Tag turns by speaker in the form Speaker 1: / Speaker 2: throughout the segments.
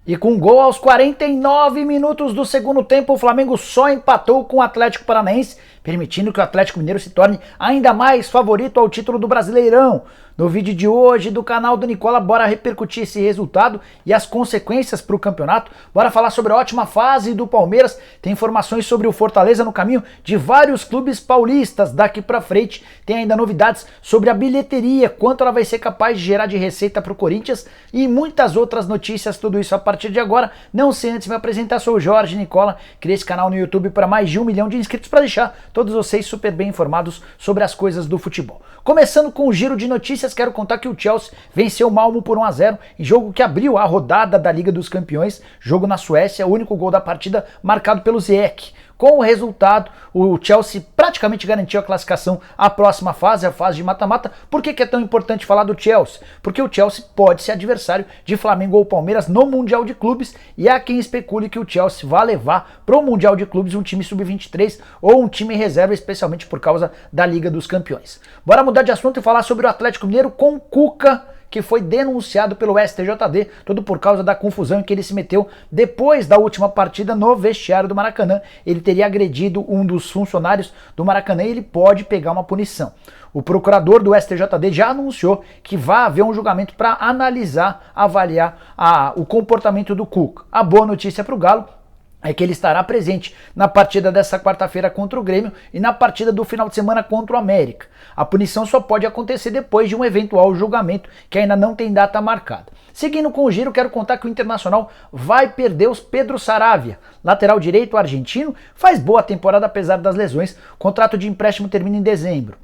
Speaker 1: E com um gol aos 49 minutos do segundo tempo, o Flamengo só empatou com o Atlético Paranaense, permitindo que o Atlético Mineiro se torne ainda mais favorito ao título do Brasileirão. No vídeo de hoje do canal do Nicola, bora repercutir esse resultado e as consequências para o campeonato. Bora falar sobre a ótima fase do Palmeiras, tem informações sobre o Fortaleza no caminho de vários clubes paulistas daqui para frente. Tem ainda novidades sobre a bilheteria, quanto ela vai ser capaz de gerar de receita para o Corinthians e muitas outras notícias, tudo isso a partir de agora. Não sei antes me apresentar, sou o Jorge Nicola, criei esse canal no YouTube para mais de 1 milhão de inscritos para deixar todos vocês super bem informados sobre as coisas do futebol. Começando com o giro de notícias, quero contar que o Chelsea venceu o Malmo por 1-0 em jogo que abriu a rodada da Liga dos Campeões, jogo na Suécia, o único gol da partida marcado pelo Ziyech. Com o resultado, o Chelsea praticamente garantiu a classificação à próxima fase, a fase de mata-mata. Por que é tão importante falar do Chelsea? Porque o Chelsea pode ser adversário de Flamengo ou Palmeiras no Mundial de Clubes e há quem especule que o Chelsea vai levar para o Mundial de Clubes um time sub-23 ou um time reserva, especialmente por causa da Liga dos Campeões. Bora mudar de assunto e falar sobre o Atlético Mineiro com o Cuca, que foi denunciado pelo STJD, tudo por causa da confusão em que ele se meteu depois da última partida no vestiário do Maracanã. Ele teria agredido um dos funcionários do Maracanã e ele pode pegar uma punição. O procurador do STJD já anunciou que vai haver um julgamento para analisar, avaliar o comportamento do Cuca. A boa notícia para o Galo é que ele estará presente na partida dessa quarta-feira contra o Grêmio e na partida do final de semana contra o América. A punição só pode acontecer depois de um eventual julgamento que ainda não tem data marcada. Seguindo com o giro, quero contar que o Internacional vai perder os Pedro Saravia. Lateral direito argentino, faz boa temporada apesar das lesões, contrato de empréstimo termina em dezembro.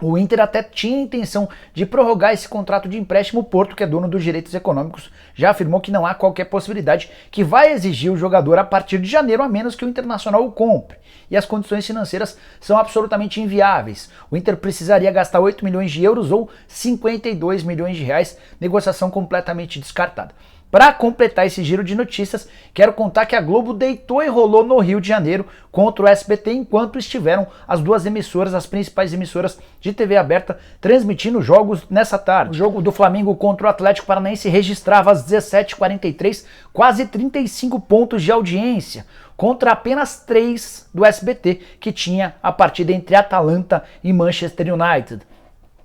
Speaker 1: O Inter até tinha intenção de prorrogar esse contrato de empréstimo. O Porto, que é dono dos direitos econômicos, já afirmou que não há qualquer possibilidade, que vai exigir o jogador a partir de janeiro, a menos que o Internacional o compre. E as condições financeiras são absolutamente inviáveis. O Inter precisaria gastar 8 milhões de euros ou 52 milhões de reais, negociação completamente descartada. Para completar esse giro de notícias, quero contar que a Globo deitou e rolou no Rio de Janeiro contra o SBT enquanto estiveram as duas emissoras, as principais emissoras de TV aberta, transmitindo jogos nessa tarde. O jogo do Flamengo contra o Atlético Paranaense registrava às 17h43 quase 35 pontos de audiência, contra apenas 3 do SBT, que tinha a partida entre Atalanta e Manchester United.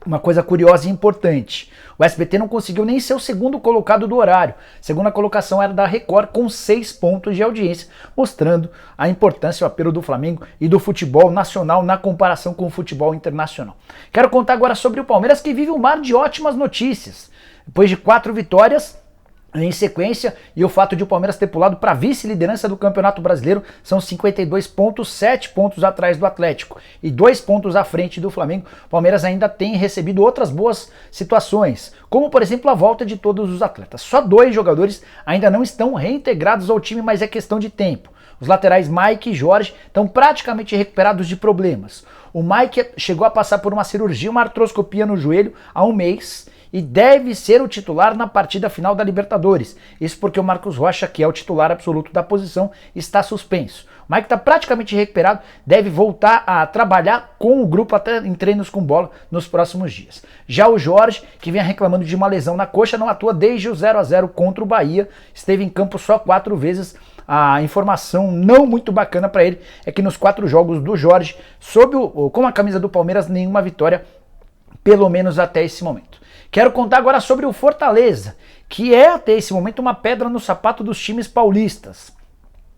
Speaker 1: Uma coisa curiosa e importante, o SBT não conseguiu nem ser o segundo colocado do horário. A segunda colocação era da Record com 6 pontos de audiência, mostrando a importância e o apelo do Flamengo e do futebol nacional na comparação com o futebol internacional. Quero contar agora sobre o Palmeiras, que vive um mar de ótimas notícias. Depois de 4 vitórias em sequência, e o fato de o Palmeiras ter pulado para a vice-liderança do Campeonato Brasileiro, são 52 pontos, 7 pontos atrás do Atlético e 2 pontos à frente do Flamengo. O Palmeiras ainda tem recebido outras boas situações, como por exemplo a volta de todos os atletas. Só 2 jogadores ainda não estão reintegrados ao time, mas é questão de tempo. Os laterais Mike e Jorge estão praticamente recuperados de problemas. O Mike chegou a passar por uma cirurgia, uma artroscopia no joelho há um mês, e deve ser o titular na partida final da Libertadores. Isso porque o Marcos Rocha, que é o titular absoluto da posição, está suspenso. O Mike está praticamente recuperado, deve voltar a trabalhar com o grupo até em treinos com bola nos próximos dias. Já o Jorge, que vinha reclamando de uma lesão na coxa, não atua desde o 0-0 contra o Bahia, esteve em campo só 4 vezes. A informação não muito bacana para ele é que nos 4 jogos do Jorge, com a camisa do Palmeiras, nenhuma vitória, pelo menos até esse momento. Quero contar agora sobre o Fortaleza, que é até esse momento uma pedra no sapato dos times paulistas.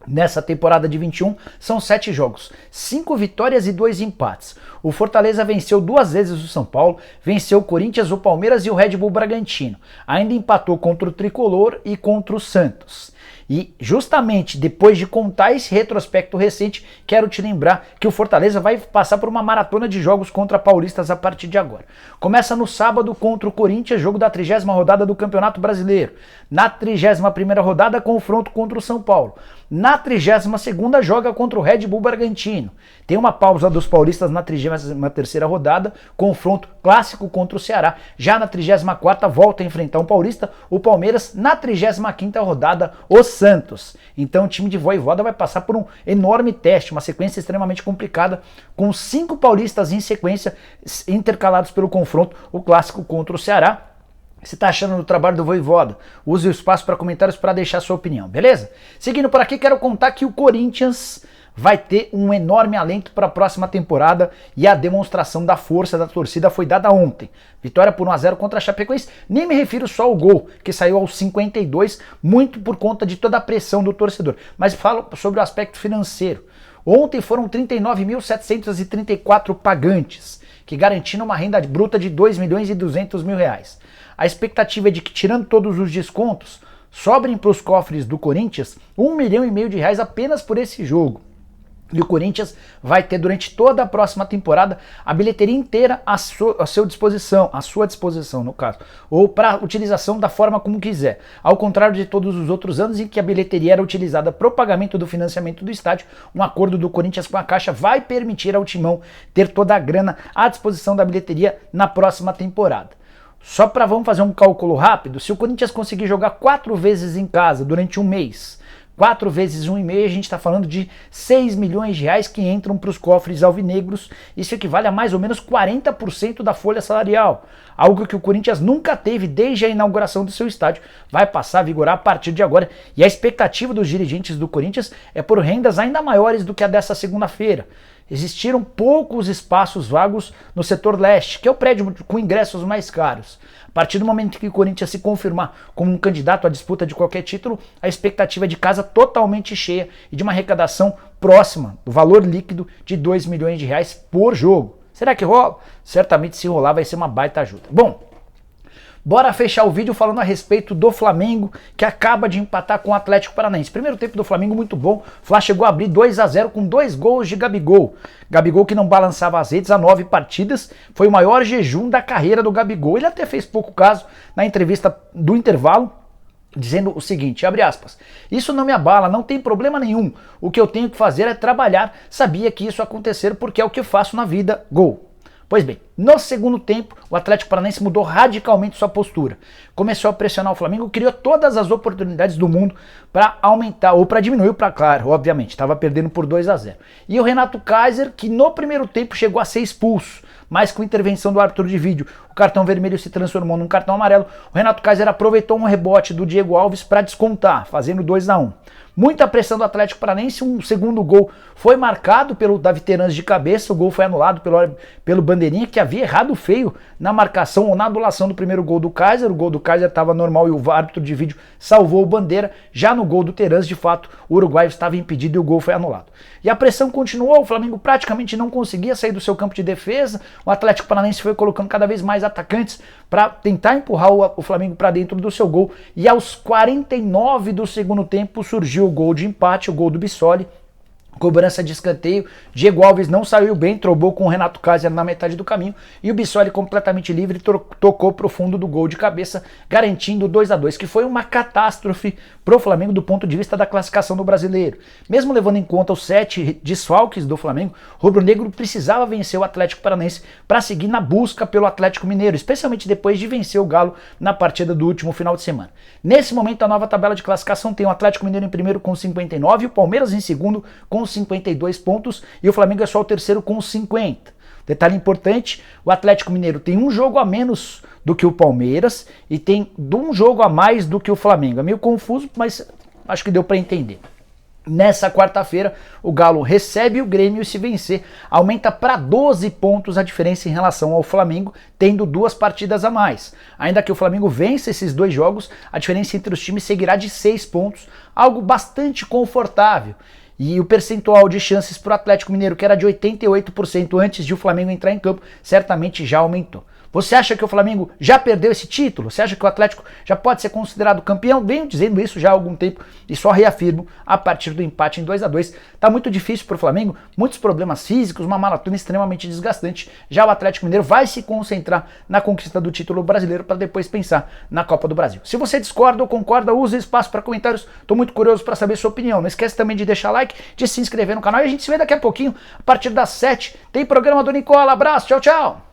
Speaker 1: Nessa temporada de 21, são 7 jogos, 5 vitórias e 2 empates. O Fortaleza venceu 2 vezes o São Paulo, venceu o Corinthians, o Palmeiras e o Red Bull Bragantino. Ainda empatou contra o Tricolor e contra o Santos. E justamente depois de contar esse retrospecto recente, quero te lembrar que o Fortaleza vai passar por uma maratona de jogos contra paulistas a partir de agora. Começa no sábado contra o Corinthians, jogo da 30ª rodada do Campeonato Brasileiro. Na 31ª rodada, confronto contra o São Paulo. Na 32ª, joga contra o Red Bull Bragantino. Tem uma pausa dos paulistas na 33ª rodada, confronto clássico contra o Ceará. Já na 34ª, volta a enfrentar um paulista, o Palmeiras. Na 35ª rodada, o Santos. Então o time de Vojvoda vai passar por um enorme teste, uma sequência extremamente complicada, com 5 paulistas em sequência, intercalados pelo confronto, o clássico contra o Ceará. você está achando do trabalho do Vojvoda? Use o espaço para comentários para deixar sua opinião, beleza? Seguindo por aqui, quero contar que o Corinthians vai ter um enorme alento para a próxima temporada e a demonstração da força da torcida foi dada ontem. Vitória por 1 a 0 contra a Chapecoense, nem me refiro só ao gol, que saiu aos 52, muito por conta de toda a pressão do torcedor, mas falo sobre o aspecto financeiro. Ontem foram 39.734 pagantes, que garantiram uma renda bruta de 2.200.000 reais. A expectativa é de que, tirando todos os descontos, sobrem para os cofres do Corinthians 1,5 milhão de reais apenas por esse jogo. E o Corinthians vai ter durante toda a próxima temporada a bilheteria inteira à sua disposição, no caso, ou para utilização da forma como quiser. Ao contrário de todos os outros anos em que a bilheteria era utilizada para o pagamento do financiamento do estádio, um acordo do Corinthians com a Caixa vai permitir ao Timão ter toda a grana à disposição da bilheteria na próxima temporada. Vamos fazer um cálculo rápido, se o Corinthians conseguir jogar 4 vezes em casa durante um mês, 4 vezes 1,5, a gente está falando de 6 milhões de reais que entram para os cofres alvinegros. Isso equivale a mais ou menos 40% da folha salarial, algo que o Corinthians nunca teve desde a inauguração do seu estádio. Vai passar a vigorar a partir de agora, e a expectativa dos dirigentes do Corinthians é por rendas ainda maiores do que a dessa segunda-feira. Existiram poucos espaços vagos no setor leste, que é o prédio com ingressos mais caros. A partir do momento que o Corinthians se confirmar como um candidato à disputa de qualquer título, a expectativa é de casa totalmente cheia e de uma arrecadação próxima do valor líquido de 2 milhões de reais por jogo. Será que rola? Certamente, se rolar, vai ser uma baita ajuda. Bom, bora fechar o vídeo falando a respeito do Flamengo, que acaba de empatar com o Atlético Paranaense. Primeiro tempo do Flamengo muito bom, o Fla chegou a abrir 2 a 0 com 2 gols de Gabigol. Gabigol que não balançava as redes há 9 partidas, foi o maior jejum da carreira do Gabigol. Ele até fez pouco caso na entrevista do intervalo, dizendo o seguinte, abre aspas, isso não me abala, não tem problema nenhum, o que eu tenho que fazer é trabalhar, sabia que isso ia acontecer porque é o que eu faço na vida, gol. Pois bem, no segundo tempo, o Atlético Paranaense mudou radicalmente sua postura. Começou a pressionar o Flamengo, criou todas as oportunidades do mundo para aumentar, ou para diminuir o placar, obviamente, estava perdendo por 2 a 0. E o Renato Kaiser, que no primeiro tempo chegou a ser expulso, mas com intervenção do árbitro de vídeo, o cartão vermelho se transformou num cartão amarelo. O Renato Kaiser aproveitou um rebote do Diego Alves para descontar, fazendo 2 a 1. Muita pressão do Atlético Paranaense, um segundo gol foi marcado pelo Davi Teranz de cabeça, o gol foi anulado pelo Bandeirinha, que havia errado feio na marcação ou na anulação do primeiro gol do Kaiser. O gol do Kaiser estava normal e o árbitro de vídeo salvou o Bandeira. Já no gol do Teranz, de fato, o uruguaio estava impedido e o gol foi anulado. E a pressão continuou, o Flamengo praticamente não conseguia sair do seu campo de defesa, o Atlético Paranaense foi colocando cada vez mais atacantes para tentar empurrar o Flamengo para dentro do seu gol, e aos 49 do segundo tempo surgiu o gol de empate, o gol do Bissoli. Cobrança de escanteio, Diego Alves não saiu bem, trombou com o Renato Kaiser na metade do caminho e o Bissoli completamente livre tocou pro fundo do gol de cabeça, garantindo 2 a 2, que foi uma catástrofe pro Flamengo do ponto de vista da classificação do Brasileiro. Mesmo levando em conta os 7 desfalques do Flamengo, o rubro-negro precisava vencer o Atlético Paranaense para seguir na busca pelo Atlético Mineiro, especialmente depois de vencer o Galo na partida do último final de semana. Nesse momento, a nova tabela de classificação tem o Atlético Mineiro em primeiro com 59, o Palmeiras em segundo com 52 pontos e o Flamengo é só o terceiro com 50. Detalhe importante, o Atlético Mineiro tem um jogo a menos do que o Palmeiras e tem um jogo a mais do que o Flamengo. É meio confuso, mas acho que deu para entender. Nessa quarta-feira, o Galo recebe o Grêmio e, se vencer, aumenta para 12 pontos a diferença em relação ao Flamengo, tendo 2 partidas a mais. Ainda que o Flamengo vença esses 2 jogos, a diferença entre os times seguirá de 6 pontos, algo bastante confortável. E o percentual de chances para o Atlético Mineiro, que era de 88% antes de o Flamengo entrar em campo, certamente já aumentou. Você acha que o Flamengo já perdeu esse título? Você acha que o Atlético já pode ser considerado campeão? Venho dizendo isso já há algum tempo e só reafirmo a partir do empate em 2 a 2. Tá muito difícil para o Flamengo, muitos problemas físicos, uma maratona extremamente desgastante. Já o Atlético Mineiro vai se concentrar na conquista do título brasileiro para depois pensar na Copa do Brasil. Se você discorda ou concorda, use o espaço para comentários. Estou muito curioso para saber sua opinião. Não esquece também de deixar like, de se inscrever no canal e a gente se vê daqui a pouquinho, a partir das 7. Tem programa do Nicola. Abraço, tchau, tchau!